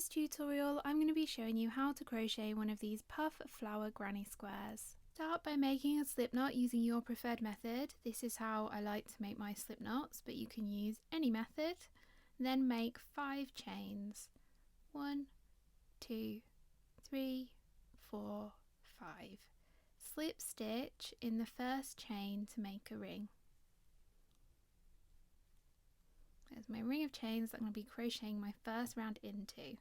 this tutorial, I'm going to be showing you how to crochet one of these puff flower granny squares. Start by making a slip knot using your preferred method. This is how I like to make my slip knots, but you can use any method. Then make 5 chains. 1, 2, 3, 4, 5. Slip stitch in the first chain to make a ring. There's my ring of chains that I'm going to be crocheting my first round into.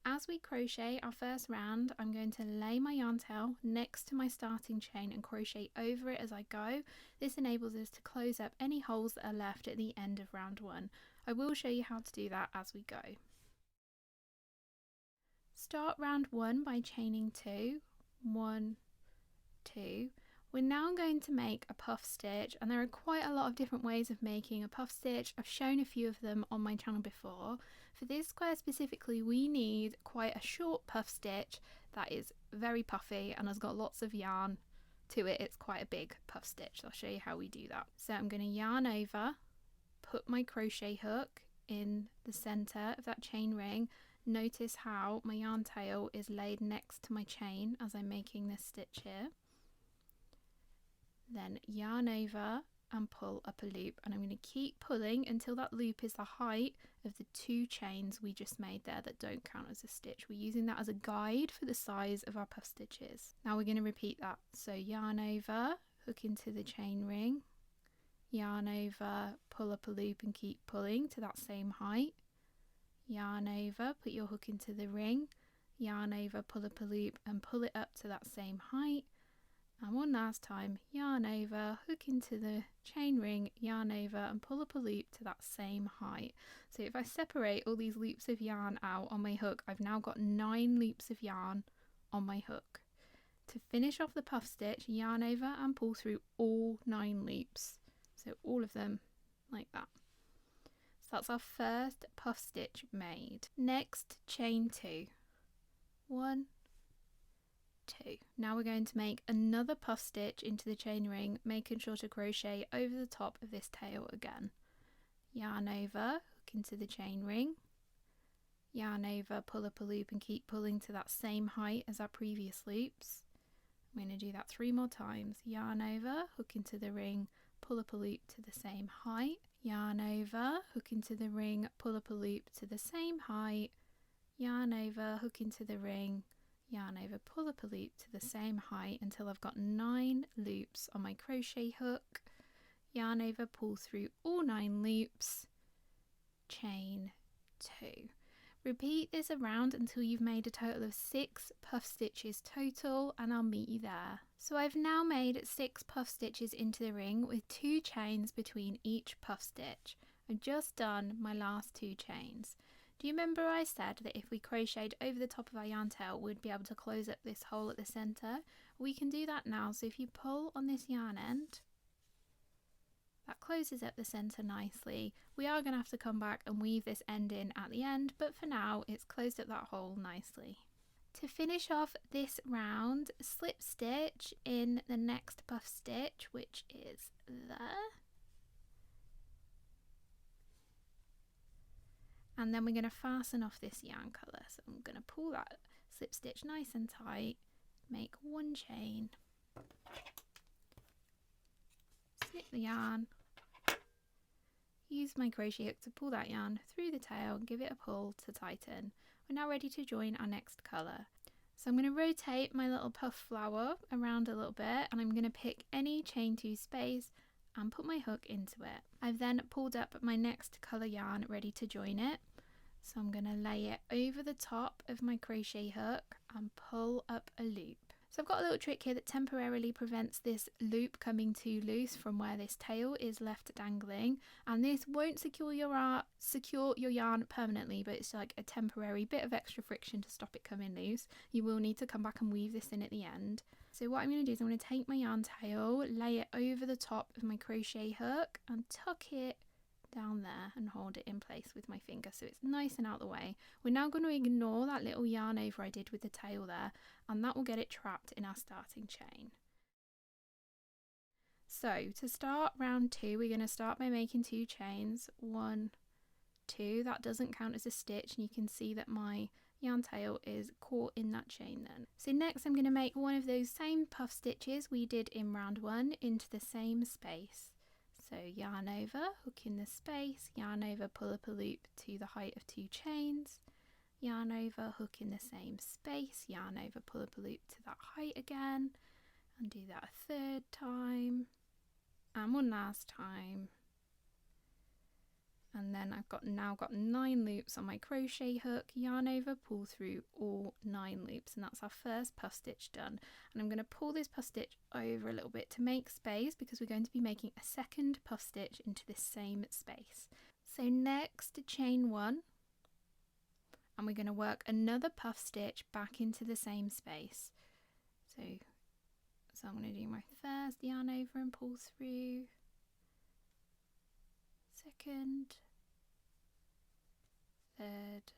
As we crochet our first round, I'm going to lay my yarn tail next to my starting chain and crochet over it as I go. This enables us to close up any holes that are left at the end of round 1. I will show you how to do that as we go. Start round 1 by chaining 2. 1, 2. We're now going to make a puff stitch, and there are quite a lot of different ways of making a puff stitch. I've shown a few of them on my channel before. For this square specifically, we need quite a short puff stitch that is very puffy and has got lots of yarn to it. It's quite a big puff stitch. I'll show you how we do that. So I'm going to yarn over, put my crochet hook in the center of that chain ring. Notice how my yarn tail is laid next to my chain as I'm making this stitch here. Then yarn over and pull up a loop, and I'm going to keep pulling until that loop is the height of the 2 chains we just made there that don't count as a stitch. We're using that as a guide for the size of our puff stitches. Now we're going to repeat that. So yarn over, hook into the chain ring, yarn over, pull up a loop and keep pulling to that same height, yarn over, put your hook into the ring, yarn over, pull up a loop and pull it up to that same height. And one last time, yarn over, hook into the chain ring, yarn over and pull up a loop to that same height. So if I separate all these loops of yarn out on my hook, I've now got 9 loops of yarn on my hook. To finish off the puff stitch, yarn over and pull through all 9 loops. So all of them like that. So that's our first puff stitch made. Next, chain 2. 1, 2. Now we're going to make another puff stitch into the chain ring, making sure to crochet over the top of this tail again. Yarn over, hook into the chain ring, yarn over, pull up a loop and keep pulling to that same height as our previous loops. I'm going to do that 3 more times. Yarn over, hook into the ring, pull up a loop to the same height, yarn over, hook into the ring, pull up a loop to the same height, yarn over, hook into the ring, yarn over, pull up a loop to the same height until I've got 9 loops on my crochet hook, yarn over, pull through all 9 loops, chain 2. Repeat this around until you've made a total of 6 puff stitches total, and I'll meet you there. So I've now made 6 puff stitches into the ring with 2 chains between each puff stitch. I've just done my last 2 chains. Do you remember I said that if we crocheted over the top of our yarn tail, we'd be able to close up this hole at the center? We can do that now. So if you pull on this yarn end, that closes up the center nicely. We are going to have to come back and weave this end in at the end, but for now it's closed up that hole nicely. To finish off this round, slip stitch in the next puff stitch, which is there. And then we're going to fasten off this yarn colour. So I'm going to pull that slip stitch nice and tight, make 1 chain, snip the yarn, use my crochet hook to pull that yarn through the tail, give it a pull to tighten. We're now ready to join our next colour. So I'm going to rotate my little puff flower around a little bit, and I'm going to pick any chain 2 space and put my hook into it. I've then pulled up my next colour yarn ready to join it. So I'm going to lay it over the top of my crochet hook and pull up a loop. So I've got a little trick here that temporarily prevents this loop coming too loose from where this tail is left dangling, and this won't secure your yarn permanently, but it's like a temporary bit of extra friction to stop it coming loose. You will need to come back and weave this in at the end. So what I'm going to do is I'm going to take my yarn tail, lay it over the top of my crochet hook and tuck it down there and hold it in place with my finger so it's nice and out the way. We're now going to ignore that little yarn over I did with the tail there, and that will get it trapped in our starting chain. So to start round 2, we're going to start by making 2 chains. 1, 2. That doesn't count as a stitch, and you can see that my yarn tail is caught in that chain then. So next I'm going to make one of those same puff stitches we did in round 1 into the same space. So yarn over, hook in the space, yarn over, pull up a loop to the height of 2 chains, yarn over, hook in the same space, yarn over, pull up a loop to that height again, and do that a 3rd time, and one last time. And then I've now got 9 loops on my crochet hook, yarn over, pull through all 9 loops, and that's our first puff stitch done. And I'm going to pull this puff stitch over a little bit to make space, because we're going to be making a second puff stitch into this same space. So next, chain 1, and we're going to work another puff stitch back into the same space. So I'm going to do my first yarn over and pull through, second, 3rd,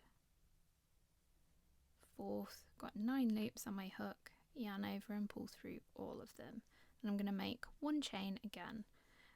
4th, got 9 loops on my hook, yarn over and pull through all of them, and I'm going to make 1 chain again,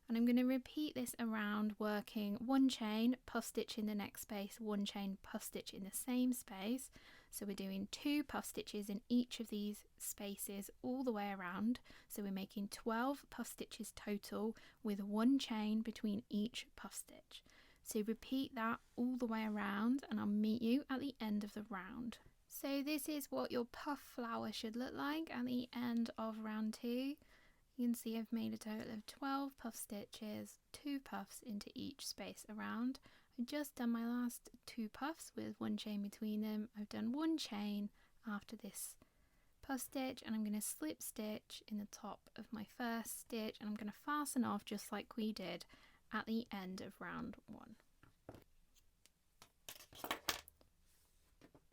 and I'm going to repeat this around, working 1 chain, puff stitch in the next space, 1 chain, puff stitch in the same space. So we're doing 2 puff stitches in each of these spaces all the way around, so we're making 12 puff stitches total with 1 chain between each puff stitch. So repeat that all the way around, and I'll meet you at the end of the round. So this is what your puff flower should look like at the end of round 2. You can see I've made a total of 12 puff stitches, 2 puffs into each space around. I've just done my last 2 puffs with 1 chain between them. I've done 1 chain after this puff stitch, and I'm going to slip stitch in the top of my first stitch, and I'm going to fasten off just like we did at the end of round 1.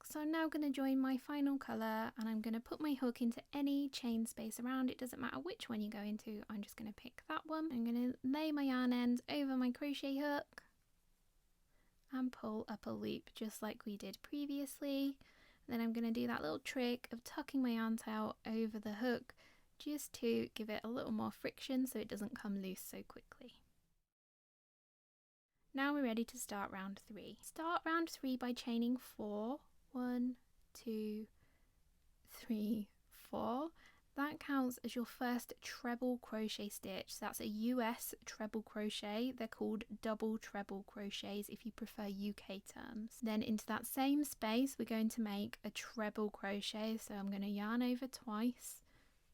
So I'm now going to join my final colour, and I'm going to put my hook into any chain space around. It doesn't matter which one you go into, I'm just going to pick that one. I'm going to lay my yarn ends over my crochet hook and pull up a loop just like we did previously. Then I'm going to do that little trick of tucking my yarn tail over the hook just to give it a little more friction so it doesn't come loose so quickly. Now we're ready to start round 3. Start round 3 by chaining 4. 1, 2, 3, 4. That counts as your first treble crochet stitch. So that's a US treble crochet. They're called double treble crochets if you prefer UK terms. Then into that same space we're going to make a treble crochet. So I'm going to yarn over twice,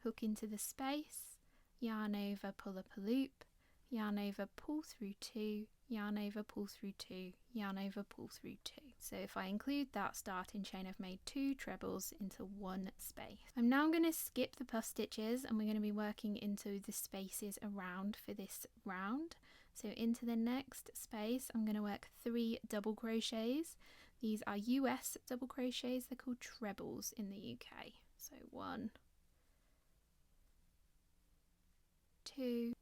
hook into the space, yarn over, pull up a loop, yarn over, pull through 2, yarn over, pull through 2, yarn over, pull through 2. So if I include that starting chain, I've made 2 trebles into 1 space. I'm now going to skip the puff stitches, and we're going to be working into the spaces around for this round. So into the next space I'm going to work 3 double crochets. These are US double crochets, they're called trebles in the UK. So 1, 2,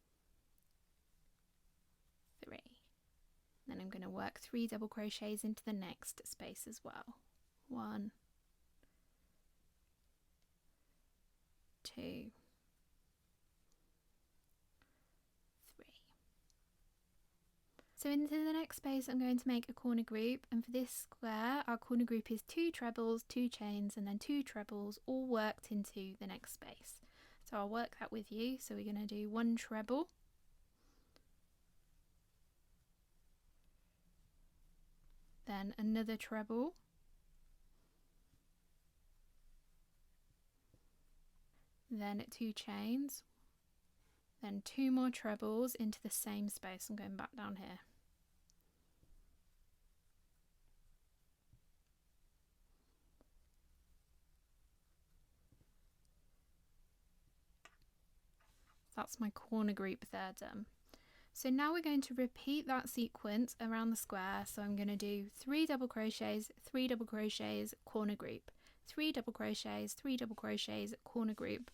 3. Then I'm going to work 3 double crochets into the next space as well. 1, 2, 3. So into the next space I'm going to make a corner group, and for this square our corner group is 2 trebles, 2 chains, and then 2 trebles all worked into the next space. So I'll work that with you. So we're going to do 1 treble, then another treble, then 2 chains, then 2 more trebles into the same space. I'm going back down here. That's my corner group there done. So now we're going to repeat that sequence around the square. So I'm going to do 3 double crochets, 3 double crochets, corner group, 3 double crochets, 3 double crochets, corner group,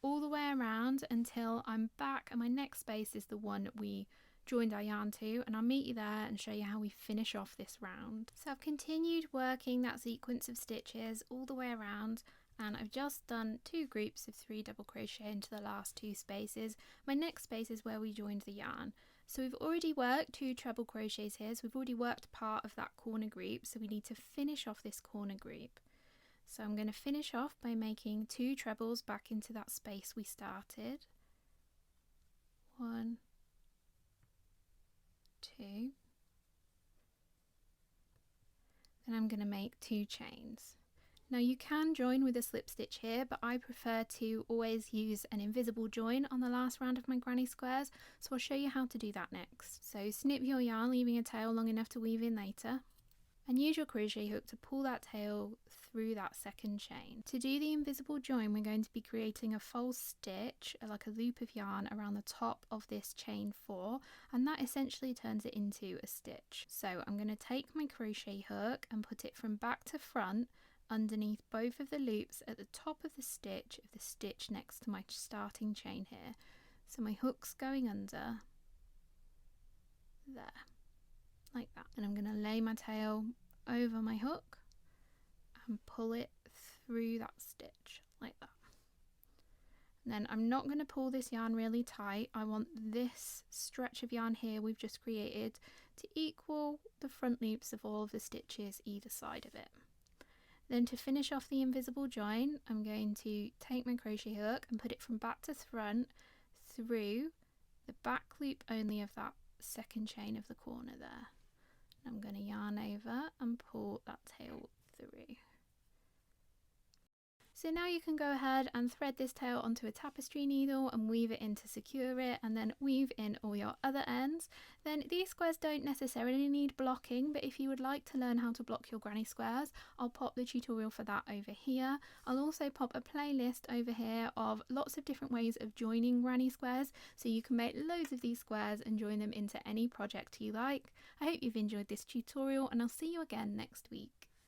all the way around until I'm back and my next space is the one we joined our yarn to, and I'll meet you there and show you how we finish off this round. So I've continued working that sequence of stitches all the way around, and I've just done 2 groups of 3 double crochet into the last 2 spaces. My next space is where we joined the yarn. So we've already worked 2 treble crochets here, so we've already worked part of that corner group, so we need to finish off this corner group. So I'm going to finish off by making 2 trebles back into that space we started. 1, 2. Then I'm going to make 2 chains. Now you can join with a slip stitch here, but I prefer to always use an invisible join on the last round of my granny squares, so I'll show you how to do that next. So snip your yarn, leaving a tail long enough to weave in later, and use your crochet hook to pull that tail through that second chain. To do the invisible join, we're going to be creating a false stitch, like a loop of yarn around the top of this chain 4, and that essentially turns it into a stitch. So I'm going to take my crochet hook and put it from back to front underneath both of the loops at the top of the stitch next to my starting chain here. So my hook's going under there, like that. And I'm going to lay my tail over my hook and pull it through that stitch like that. And then I'm not going to pull this yarn really tight. I want this stretch of yarn here we've just created to equal the front loops of all of the stitches either side of it. Then to finish off the invisible join, I'm going to take my crochet hook and put it from back to front through the back loop only of that second chain of the corner there. And I'm going to yarn over and pull that tail through. So now you can go ahead and thread this tail onto a tapestry needle and weave it in to secure it, and then weave in all your other ends. Then these squares don't necessarily need blocking, but if you would like to learn how to block your granny squares, I'll pop the tutorial for that over here. I'll also pop a playlist over here of lots of different ways of joining granny squares, so you can make loads of these squares and join them into any project you like. I hope you've enjoyed this tutorial, and I'll see you again next week.